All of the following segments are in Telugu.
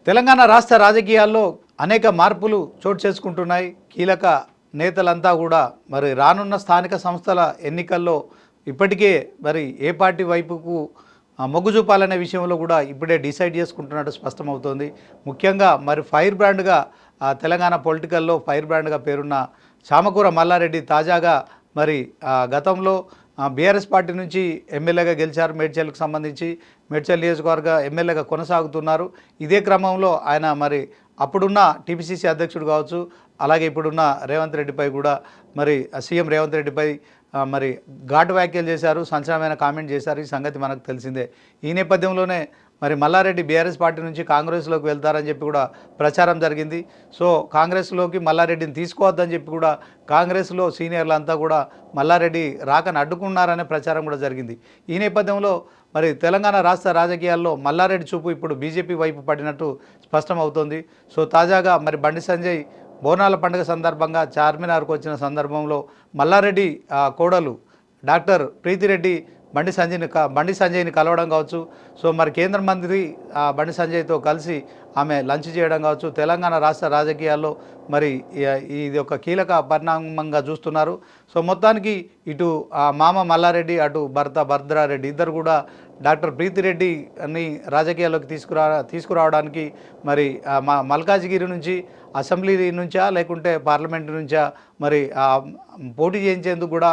తెలంగాణ రాష్ట్ర రాజకీయాల్లో అనేక మార్పులు చోటు చేసుకుంటున్నాయి. కీలక నేతలంతా కూడా మరి రానున్న స్థానిక సంస్థల ఎన్నికల్లో ఇప్పటికే మరి ఏ పార్టీ వైపుకు మొగ్గు చూపాలనే విషయంలో కూడా ఇప్పుడే డిసైడ్ చేసుకుంటున్నట్టు స్పష్టమవుతోంది. ముఖ్యంగా మరి ఫైర్ బ్రాండ్గా తెలంగాణ పొలిటికల్లో ఫైర్ బ్రాండ్గా పేరున్న చామకూర మల్లారెడ్డి తాజాగా మరి గతంలో బీఆర్ఎస్ పార్టీ నుంచి ఎమ్మెల్యేగా గెలిచారు. మేడ్చల్కి సంబంధించి మేడ్చల్ నియోజకవర్గ ఎమ్మెల్యేగా కొనసాగుతున్నారు. ఇదే క్రమంలో ఆయన మరి అప్పుడున్న టీపీసీసీ అధ్యక్షుడు కావచ్చు, అలాగే ఇప్పుడున్న రేవంత్ రెడ్డిపై కూడా మరి సీఎం రేవంత్ రెడ్డిపై మరి ఘాటు వ్యాఖ్యలు చేశారు, సంచలనమైన కామెంట్ చేశారు. ఈ సంగతి మనకు తెలిసిందే. ఈ నేపథ్యంలోనే మరి మల్లారెడ్డి బీఆర్ఎస్ పార్టీ నుంచి కాంగ్రెస్లోకి వెళ్తారని చెప్పి కూడా ప్రచారం జరిగింది. సో కాంగ్రెస్లోకి మల్లారెడ్డిని తీసుకోవద్దని చెప్పి కూడా కాంగ్రెస్లో సీనియర్లు అంతా కూడా మల్లారెడ్డి రాకని అడ్డుకున్నారనే ప్రచారం కూడా జరిగింది. ఈ నేపథ్యంలో మరి తెలంగాణ రాష్ట్ర రాజకీయాల్లో మల్లారెడ్డి చూపు ఇప్పుడు బీజేపీ వైపు పడినట్టు స్పష్టమవుతోంది. సో తాజాగా మరి బండి సంజయ్ బోనాల పండుగ సందర్భంగా చార్మినార్కు వచ్చిన సందర్భంలో మల్లారెడ్డి కోడలు డాక్టర్ ప్రీతిరెడ్డి బండి సంజయ్ని కలవడం కావచ్చు. సో మరి కేంద్ర మంత్రి బండి సంజయ్తో కలిసి ఆమె లంచ్ చేయడం కావచ్చు. తెలంగాణ రాష్ట్ర రాజకీయాల్లో మరి ఇది ఒక కీలక పరిణామంగా చూస్తున్నారు. సో మొత్తానికి ఇటు మామ మల్లారెడ్డి, అటు భర్త భద్రారెడ్డి ఇద్దరు కూడా డాక్టర్ ప్రీతిరెడ్డిని రాజకీయాల్లోకి తీసుకురావడానికి మరి మల్కాజ్గిరి నుంచి అసెంబ్లీ నుంచా లేకుంటే పార్లమెంటు నుంచా మరి పోటీ చేయించేందుకు కూడా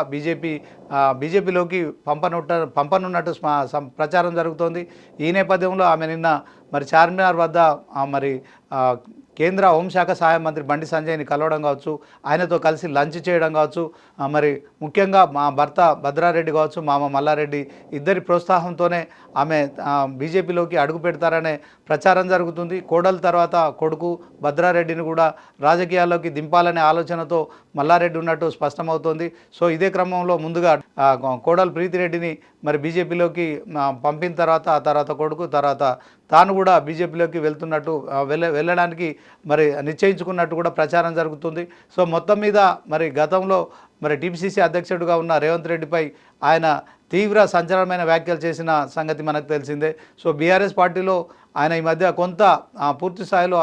బీజేపీలోకి పంపనున్నట్టు ప్రచారం జరుగుతోంది. ఈ నేపథ్యంలో ఆమె నిన్న మరి చార్మినార్ వద్ద మరి కేంద్ర హోంశాఖ సహాయ మంత్రి బండి సంజయ్ని కలవడం కావచ్చు, ఆయనతో కలిసి లంచ్ చేయడం కావచ్చు, మరి ముఖ్యంగా మా భర్త భద్రారెడ్డి కావచ్చు, మామ మల్లారెడ్డి ఇద్దరి ప్రోత్సాహంతోనే ఆమె బీజేపీలోకి అడుగు పెడతారనే ప్రచారం జరుగుతుంది. కోడల తర్వాత కొడుకు భద్రారెడ్డిని కూడా రాజకీయాల్లోకి దింపాలనే ఆలోచనతో మల్లారెడ్డి ఉన్నట్టు స్పష్టమవుతోంది. సో ఇదే క్రమంలో ముందుగా కోడలు ప్రీతిరెడ్డిని మరి బీజేపీలోకి పంపిన తర్వాత ఆ తర్వాత కొడుకు, తర్వాత తాను కూడా బీజేపీలోకి వెళ్తున్నట్టు వెళ్ళడానికి మరి నిశ్చయించుకున్నట్టు కూడా ప్రచారం జరుగుతుంది. సో మొత్తం మీద మరి గతంలో మరి టీపీసీసీ అధ్యక్షుడిగా ఉన్న రేవంత్ రెడ్డిపై ఆయన తీవ్ర సంచలనమైన వ్యాఖ్యలు చేసిన సంగతి మనకు తెలిసిందే. సో బీఆర్ఎస్ పార్టీలో ఆయన ఈ మధ్య కొంత పూర్తి స్థాయిలో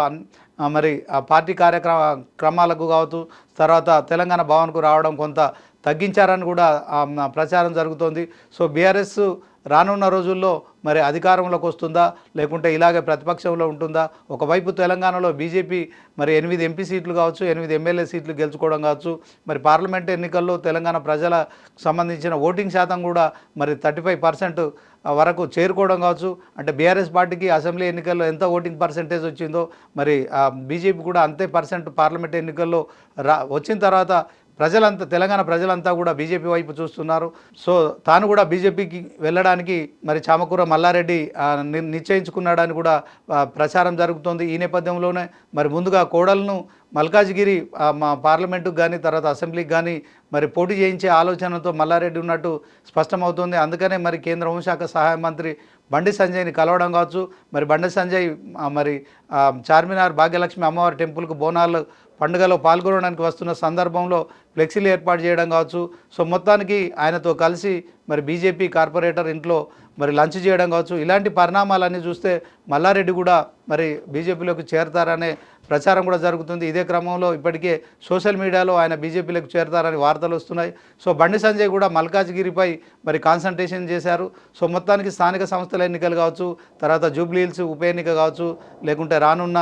మరి పార్టీ కార్యక్రమాలకు కావచ్చు, తర్వాత తెలంగాణ భవన్కు రావడం కొంత తగ్గించారని కూడా ప్రచారం జరుగుతోంది. సో బీఆర్ఎస్ రానున్న రోజుల్లో మరి అధికారంలోకి వస్తుందా లేకుంటే ఇలాగే ప్రతిపక్షంలో ఉంటుందా? ఒకవైపు తెలంగాణలో బీజేపీ మరి 8 ఎంపీ సీట్లు కావచ్చు, 8 ఎమ్మెల్యే సీట్లు గెలుచుకోవడం కావచ్చు, మరి పార్లమెంట్ ఎన్నికల్లో తెలంగాణ ప్రజలకు సంబంధించిన ఓటింగ్ శాతం కూడా మరి 35% వరకు చేరుకోవడం కావచ్చు. అంటే బీఆర్ఎస్ పార్టీకి అసెంబ్లీ ఎన్నికల్లో ఎంత ఓటింగ్ పర్సెంటేజ్ వచ్చిందో మరి బీజేపీ కూడా అంతే పర్సెంట్ పార్లమెంట్ ఎన్నికల్లో వచ్చిన తర్వాత తెలంగాణ ప్రజలంతా కూడా బీజేపీ వైపు చూస్తున్నారు. సో తాను కూడా బీజేపీకి వెళ్ళడానికి మరి చామకూర మల్లారెడ్డి నిశ్చయించుకున్నాడని కూడా ప్రచారం జరుగుతోంది. ఈ నేపథ్యంలోనే మరి ముందుగా కోడలను మల్కాజ్గిరి పార్లమెంటుకు కానీ తర్వాత అసెంబ్లీకి కానీ మరి పోటీ చేయించే ఆలోచనతో మల్లారెడ్డి ఉన్నట్టు స్పష్టమవుతుంది. అందుకనే మరి కేంద్ర హోంశాఖ సహాయ మంత్రి బండి సంజయ్ని కలవడం కావచ్చు, మరి బండి సంజయ్ మరి చార్మినార్ భాగ్యలక్ష్మి అమ్మవారి టెంపుల్కు బోనాలు పండుగలో పాల్గొనడానికి వస్తున్న సందర్భంలో ఫ్లెక్సీలు ఏర్పాటు చేయడం కావచ్చు. సో మొత్తానికి ఆయనతో కలిసి మరి బీజేపీ కార్పొరేటర్ ఇంట్లో మరి లంచ్ చేయడం కావచ్చు. ఇలాంటి పరిణామాలన్నీ చూస్తే మల్లారెడ్డి కూడా మరి బీజేపీలోకి చేరతారనే ప్రచారం కూడా జరుగుతుంది. ఇదే క్రమంలో ఇప్పటికే సోషల్ మీడియాలో ఆయన బీజేపీలోకి చేరతారని వార్తలు వస్తున్నాయి. సో బండి సంజయ్ కూడా మల్కాజ్గిరిపై మరి కాన్సన్ట్రేషన్ చేశారు. సో మొత్తానికి స్థానిక సంస్థల ఎన్నికలు కావచ్చు, తర్వాత జూబ్లీహిల్స్ ఉప ఎన్నిక కావచ్చు, లేకుంటే రానున్న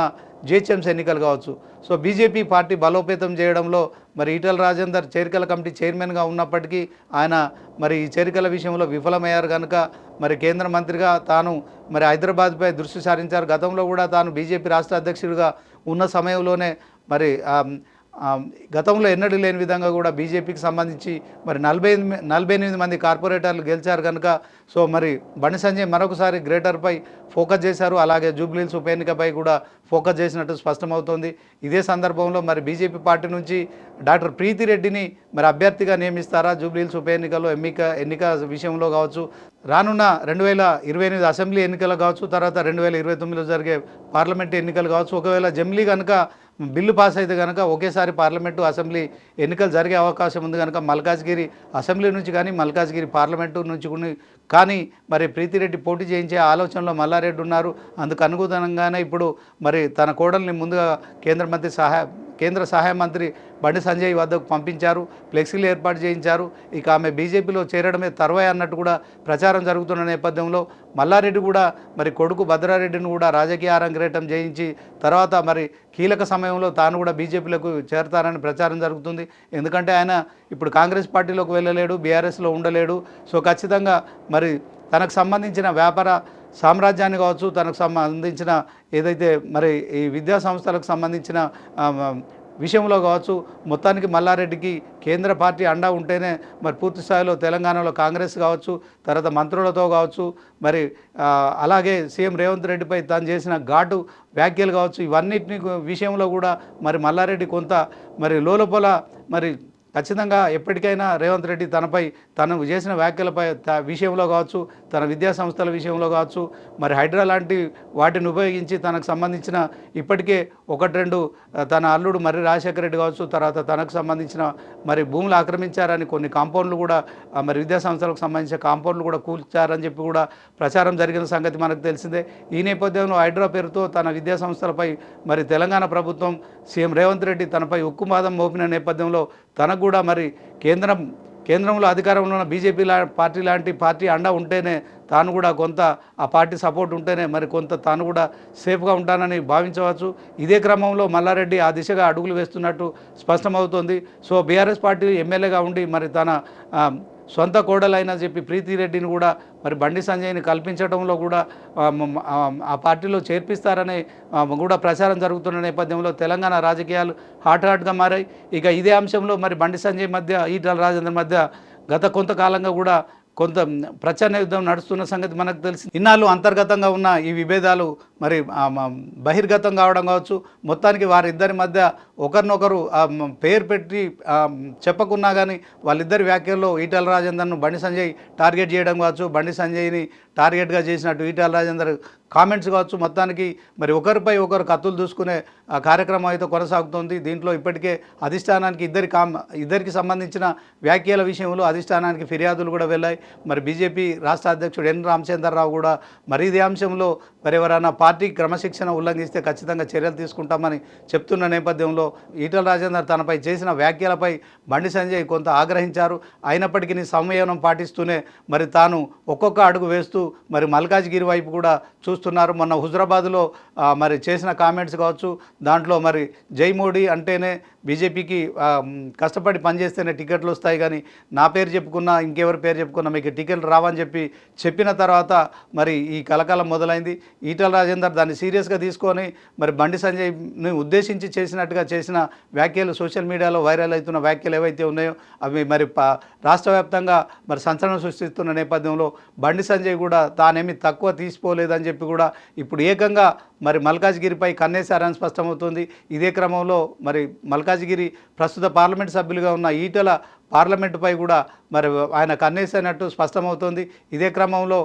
జిహెచ్ఎంసీ ఎన్నికలు కావచ్చు. సో బీజేపీ పార్టీ బలోపేతం చేయడంలో మరి ఈటెల రాజేందర్ చేరికల కమిటీ చైర్మన్గా ఉన్నప్పటికీ ఆయన మరి ఈ చేరికల విషయంలో విఫలమయ్యారు కనుక మరి కేంద్ర మంత్రిగా తాను మరి హైదరాబాద్పై దృష్టి సారించారు. గతంలో కూడా తాను బీజేపీ రాష్ట్ర అధ్యక్షుడిగా ఉన్న సమయంలోనే మరి గతంలో ఎన్నడూ లేని విధంగా కూడా బీజేపీకి సంబంధించి మరి 48 మంది కార్పొరేటర్లు గెలిచారు కనుక సో మరి బండి సంజయ్ మరొకసారి గ్రేటర్పై ఫోకస్ చేశారు. అలాగే జూబ్లీహిల్స్ ఉప ఎన్నికపై కూడా ఫోకస్ చేసినట్టు స్పష్టమవుతోంది. ఇదే సందర్భంలో మరి బీజేపీ పార్టీ నుంచి డాక్టర్ ప్రీతిరెడ్డిని మరి అభ్యర్థిగా నియమిస్తారా? జూబ్లీహిల్స్ ఉప ఎన్నికల్లో ఎన్నిక విషయంలో కావచ్చు, రానున్న 2028 అసెంబ్లీ ఎన్నికలు కావచ్చు, తర్వాత 2029లో జరిగే పార్లమెంట్ ఎన్నికలు కావచ్చు. ఒకవేళ జమిలీ కనుక బిల్లు పాస్ అయితే కనుక ఒకేసారి పార్లమెంటు అసెంబ్లీ ఎన్నికలు జరిగే అవకాశం ఉంది కనుక మల్కాజ్గిరి అసెంబ్లీ నుంచి కానీ మల్కాజ్గిరి పార్లమెంటు నుంచి కానీ మరి ప్రీతిరెడ్డి పోటీ చేయించే ఆలోచనలో మల్లారెడ్డి ఉన్నారు. అందుకు అనుగుణంగానే ఇప్పుడు మరి తన కోడల్ని ముందుగా కేంద్ర సహాయ మంత్రి బండి సంజయ్ వద్దకు పంపించారు, ఫ్లెక్సీలు ఏర్పాటు చేయించారు. ఇక ఆమె బీజేపీలో చేరడమే తర్వాయి అన్నట్టు కూడా ప్రచారం జరుగుతున్న నేపథ్యంలో మల్లారెడ్డి కూడా మరి కొడుకు భద్రారెడ్డిని కూడా రాజకీయ అరంగేటం చేయించి తర్వాత మరి కీలక సమయంలో తాను కూడా బీజేపీలకు చేరతారని ప్రచారం జరుగుతుంది. ఎందుకంటే ఆయన ఇప్పుడు కాంగ్రెస్ పార్టీలోకి వెళ్ళలేడు, బీఆర్ఎస్లో ఉండలేడు. సో ఖచ్చితంగా మరి తనకు సంబంధించిన వ్యాపార సామ్రాజ్యాన్ని కావచ్చు, తనకు సంబంధించిన ఏదైతే మరి ఈ విద్యా సంస్థలకు సంబంధించిన విషయంలో కావచ్చు, మొత్తానికి మల్లారెడ్డికి కేంద్ర పార్టీ అండా ఉంటేనే మరి పూర్తి స్థాయిలో తెలంగాణలో కాంగ్రెస్ కావచ్చు, తర్వాత మంత్రులతో కావచ్చు, మరి అలాగే సీఎం రేవంత్ రెడ్డిపై తాను చేసిన ఘాటు వ్యాఖ్యలు కావచ్చు, ఇవన్నిటిని విషయంలో కూడా మరి మల్లారెడ్డి కొంత మరి లోలోపల మరి ఖచ్చితంగా ఎప్పటికైనా రేవంత్ రెడ్డి తను చేసిన వ్యాఖ్యలపై విషయంలో కావచ్చు, తన విద్యా సంస్థల విషయంలో కావచ్చు, మరి హైడ్రా లాంటి వాటిని ఉపయోగించి తనకు సంబంధించిన ఇప్పటికే 1-2 తన అల్లుడు మర్రి రాజశేఖర రెడ్డి కావచ్చు, తర్వాత తనకు సంబంధించిన మరి భూములు ఆక్రమించారని కొన్ని కాంపౌండ్లు కూడా మరి విద్యా సంస్థలకు సంబంధించిన కాంపౌండ్లు కూడా కూల్చారని చెప్పి కూడా ప్రచారం జరిగిన సంగతి మనకు తెలిసిందే. ఈ నేపథ్యంలో హైడ్రా పేరుతో తన విద్యా సంస్థలపై మరి తెలంగాణ ప్రభుత్వం సీఎం రేవంత్ రెడ్డి తనపై ఉక్కుమాదం మోపిన నేపథ్యంలో తనకు కూడా మరి కేంద్రంలో అధికారంలో ఉన్న బీజేపీ పార్టీ లాంటి పార్టీ అండ ఉంటేనే తాను కూడా కొంత ఆ పార్టీ సపోర్ట్ ఉంటేనే మరి కొంత తాను కూడా సేఫ్గా ఉంటానని భావించవచ్చు. ఇదే క్రమంలో మల్లారెడ్డి ఆ దిశగా అడుగులు వేస్తున్నట్టు స్పష్టమవుతోంది. సో బీఆర్ఎస్ పార్టీ ఎమ్మెల్యేగా ఉండి మరి తన సొంత కోడలైన చెప్పి ప్రీతిరెడ్డిని కూడా మరి బండి సంజయ్ని కల్పించడంలో కూడా ఆ పార్టీలో చేర్పిస్తారని కూడా ప్రచారం జరుగుతున్న నేపథ్యంలో తెలంగాణ రాజకీయాలు హాట్గా మారాయి. ఇక ఇదే అంశంలో మరి బండి సంజయ్ మధ్య ఈటల రాజేందర్ మధ్య గత కొంతకాలంగా కూడా కొంత ప్రచార యుద్ధం నడుస్తున్న సంగతి మనకు తెలిసి ఇన్నాళ్ళు అంతర్గతంగా ఉన్న ఈ విభేదాలు మరి బహిర్గతం కావడం కావచ్చు, మొత్తానికి వారిద్దరి మధ్య ఒకరినొకరు పేరు పెట్టి చెప్పకున్నా కానీ వాళ్ళిద్దరి వ్యాఖ్యల్లో ఈటల రాజేందర్ను బండి సంజయ్ టార్గెట్ చేయడం కావచ్చు, బండి సంజయ్ని టార్గెట్గా చేసినట్టు ఈటల రాజేందర్ కామెంట్స్ కావచ్చు, మొత్తానికి మరి ఒకరిపై ఒకరు కత్తులు దూసుకునే కార్యక్రమం అయితే కొనసాగుతోంది. దీంట్లో ఇప్పటికే అధిష్టానానికి ఇద్దరికి సంబంధించిన వ్యాఖ్యల విషయంలో అధిష్టానానికి ఫిర్యాదులు కూడా వెళ్ళాయి. మరి బీజేపీ రాష్ట్ర అధ్యక్షుడు ఎన్ రామచంద్రరావు కూడా మరి ఇదే అంశంలో మరి ఎవరైనా పార్టీ క్రమశిక్షణ ఉల్లంఘిస్తే ఖచ్చితంగా చర్యలు తీసుకుంటామని చెప్తున్న నేపథ్యంలో ఈటల రాజేందర్ తనపై చేసిన వ్యాఖ్యలపై బండి సంజయ్ కొంత ఆగ్రహించారు. అయినప్పటికీ సంయమనం పాటిస్తూనే మరి తాను ఒక్కొక్క అడుగు వేస్తూ మరి మల్కాజ్గిరి వైపు కూడా చూస్తున్నారు. మొన్న హుజరాబాద్లో మరి చేసిన కామెంట్స్ కావచ్చు, దాంట్లో మరి జై మోడీ అంటేనే బీజేపీకి కష్టపడి పనిచేస్తేనే టికెట్లు వస్తాయి, కానీ నా పేరు చెప్పుకున్నా ఇంకెవరి పేరు చెప్పుకున్నా మీకు టికెట్లు రావని చెప్పిన తర్వాత మరి ఈ కలకాలం మొదలైంది. ఈటల రాజేందర్ దాన్ని సీరియస్గా తీసుకొని మరి బండి సంజయ్ని ఉద్దేశించి చేసినట్టుగా చేసిన వ్యాఖ్యలు సోషల్ మీడియాలో వైరల్ అవుతున్న వ్యాఖ్యలు ఏవైతే ఉన్నాయో అవి మరి రాష్ట్ర వ్యాప్తంగా మరి సంచలనం సృష్టిస్తున్న నేపథ్యంలో బండి సంజయ్ కూడా తానేమి తక్కువ తీసిపోలేదని చెప్పి కూడా ఇప్పుడు ఏకంగా మరి మల్కాజ్గిరిపై కన్నేశారని స్పష్టమవుతుంది. ఇదే క్రమంలో మరి మల్కాజ్గిరి ప్రస్తుత పార్లమెంట్ సభ్యులుగా ఉన్న ఈటల పార్లమెంటుపై కూడా మరి ఆయన కన్నేసినట్టు స్పష్టమవుతోంది. ఇదే క్రమంలో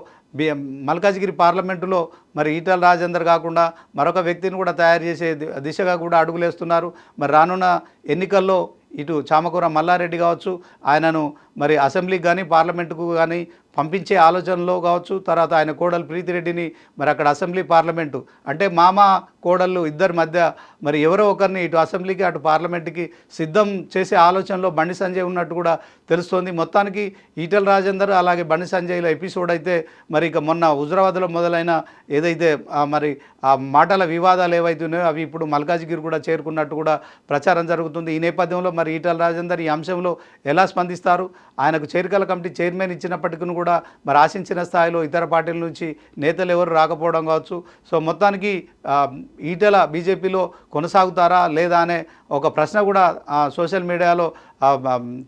మల్కాజ్గిరి పార్లమెంటులో మరి ఈటల రాజేందర్ కాకుండా మరొక వ్యక్తిని కూడా తయారు చేసే దిశగా కూడా అడుగులేస్తున్నారు. మరి రానున్న ఎన్నికల్లో ఇటు చామకూర మల్లారెడ్డి కావచ్చు, ఆయనను మరి అసెంబ్లీకి కానీ పార్లమెంటుకు కానీ పంపించే ఆలోచనలో కావచ్చు, తర్వాత ఆయన కోడలు ప్రీతిరెడ్డిని మరి అక్కడ అసెంబ్లీ పార్లమెంటు అంటే మామ కోడళ్ళు ఇద్దరి మధ్య మరి ఎవరో ఒకరిని ఇటు అసెంబ్లీకి అటు పార్లమెంటుకి సిద్ధం చేసే ఆలోచనలో బండి సంజయ్ ఉన్నట్టు కూడా తెలుస్తోంది. మొత్తానికి ఈటల రాజేందర్ అలాగే బండి సంజయ్ల ఎపిసోడ్ అయితే మరి ఇక మొన్న హుజరాబాద్లో మొదలైన ఏదైతే మరి ఆ మాటల వివాదాలు ఏవైతే ఉన్నాయో అవి ఇప్పుడు మల్కాజ్గిరి కూడా చేరుకున్నట్టు కూడా ప్రచారం జరుగుతుంది. ఈ నేపథ్యంలో మరి ఈటల రాజేందర్ ఈ అంశంలో ఎలా స్పందిస్తారు? ఆయనకు చేరికల కమిటీ చైర్మన్ ఇచ్చినప్పటికీ కూడా మరి ఆశించిన స్థాయిలో ఇతర పార్టీల నుంచి నేతలు ఎవరు రాకపోవడం కావచ్చు. సో మొత్తానికి ఈటల బీజేపీలో కొనసాగుతారా లేదా అనే ఒక ప్రశ్న కూడా సోషల్ మీడియాలో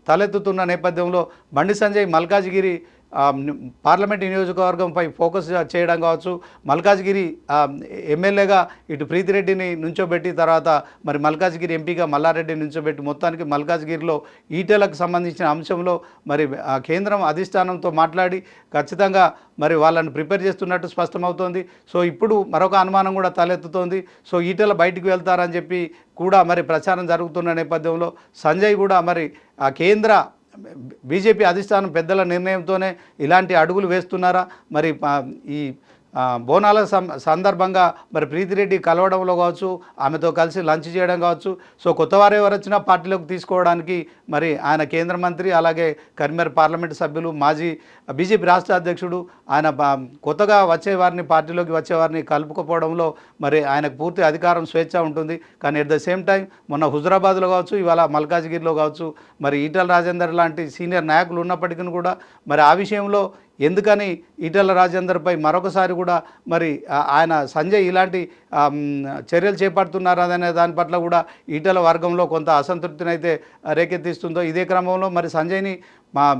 తలెత్తుతున్న నేపథ్యంలో బండి సంజయ్ మల్కాజ్గిరి పార్లమెంట్ నియోజకవర్గంపై ఫోకస్ చేయడం కావచ్చు, మల్కాజ్గిరి ఎమ్మెల్యేగా ఇటు ప్రీతిరెడ్డిని నుంచోబెట్టి తర్వాత మరి మల్కాజ్గిరి ఎంపీగా మల్లారెడ్డిని నుంచోబెట్టి మొత్తానికి మల్కాజ్గిరిలో ఈటెలకు సంబంధించిన అంశంలో మరి కేంద్రం అధిష్టానంతో మాట్లాడి ఖచ్చితంగా మరి వాళ్ళని ప్రిపేర్ చేస్తున్నట్టు స్పష్టమవుతోంది. సో ఇప్పుడు మరొక అనుమానం కూడా తలెత్తుతోంది. సో ఈటెల బయటికి వెళ్తారని చెప్పి కూడా మరి ప్రచారం జరుగుతున్న నేపథ్యంలో సంజయ్ కూడా మరి ఆ కేంద్ర బీజేపీ అధిష్టానం పెద్దల నిర్ణయంతోనే ఇలాంటి అడుగులు వేస్తున్నారా, మరి ఈ బోనాల సందర్భంగా మరి ప్రీతిరెడ్డి కలవడంలో కావచ్చు, ఆమెతో కలిసి లంచ్ చేయడం కావచ్చు, సో కొత్త వారు ఎవరు వచ్చినా పార్టీలోకి తీసుకోవడానికి మరి ఆయన కేంద్ర మంత్రి అలాగే కరీంనగర్ పార్లమెంటు సభ్యులు మాజీ బీజేపీ రాష్ట్ర అధ్యక్షుడు ఆయన కొత్తగా వచ్చేవారిని పార్టీలోకి వచ్చేవారిని కలుపుకోవడంలో మరి ఆయనకు పూర్తి అధికారం స్వేచ్ఛ ఉంటుంది. కానీ అట్ ద సేమ్ టైం మొన్న హుజురాబాద్లో కావచ్చు, ఇవాళ మల్కాజ్గిరిలో కావచ్చు మరి ఈటల రాజేందర్ లాంటి సీనియర్ నాయకులు ఉన్నప్పటికీ కూడా మరి ఆ విషయంలో ఎందుకని ఈటల రాజేందర్పై మరొకసారి కూడా మరి ఆయన సంజయ్ ఇలాంటి చర్యలు చేపడుతున్నారనే దాని పట్ల కూడా ఈటల వర్గంలో కొంత అసంతృప్తిని అయితే రేకెత్తిస్తుందో, ఇదే క్రమంలో మరి సంజయ్ని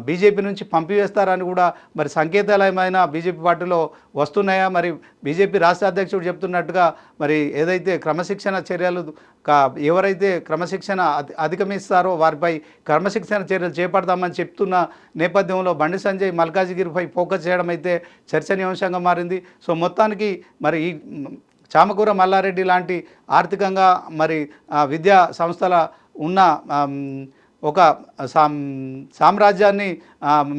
బీజేపీ నుంచి పంపివేస్తారని కూడా మరి సంకేతాలు ఏమైనా బీజేపీ పార్టీలో వస్తున్నాయా? మరి బీజేపీ రాష్ట్ర అధ్యక్షుడు చెప్తున్నట్టుగా మరి ఏదైతే క్రమశిక్షణ చర్యలు ఎవరైతే క్రమశిక్షణ అధిగమిస్తారో వారిపై క్రమశిక్షణ చర్యలు చేపడతామని చెప్తున్న నేపథ్యంలో బండి సంజయ్ మల్కాజ్గిరిపై ఫోకస్ చేయడం అయితే చర్చనీయాంశంగా మారింది. సో మొత్తానికి మరి ఈ చామకూర మల్లారెడ్డి లాంటి ఆర్థికంగా మరి విద్యా సంస్థల ఉన్న ఒక సామ్రాజ్యాన్ని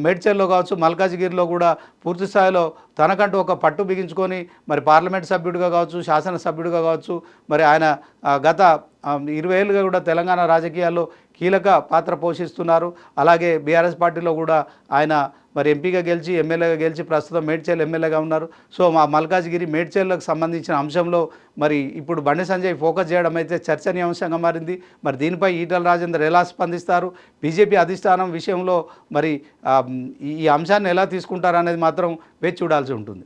మేడ్చల్లో కావచ్చు, మల్కాజ్గిరిలో కూడా పూర్తి స్థాయిలో తనకంటూ ఒక పట్టు బిగించుకొని మరి పార్లమెంట్ సభ్యుడిగా కావచ్చు, శాసనసభ్యుడిగా కావచ్చు, మరి ఆయన గత 20 ఏళ్ళుగా కూడా తెలంగాణ రాజకీయాల్లో కీలక పాత్ర పోషిస్తున్నారు. అలాగే బీఆర్ఎస్ పార్టీలో కూడా ఆయన మరి ఎంపీగా గెలిచి ఎమ్మెల్యేగా గెలిచి ప్రస్తుతం మేడ్చల్ ఎమ్మెల్యేగా ఉన్నారు. సో మా మల్కాజ్గిరి మేడ్చల్లకు సంబంధించిన అంశంలో మరి ఇప్పుడు బండి సంజయ్ ఫోకస్ చేయడం అయితే చర్చనీయాంశంగా మారింది. మరి దీనిపై ఈటల రాజేందర్ ఎలా స్పందిస్తారు, బీజేపీ అధిష్టానం విషయంలో మరి ఈ అంశాన్ని ఎలా తీసుకుంటారు అనేది మాత్రం వేచి చూడాల్సి ఉంటుంది.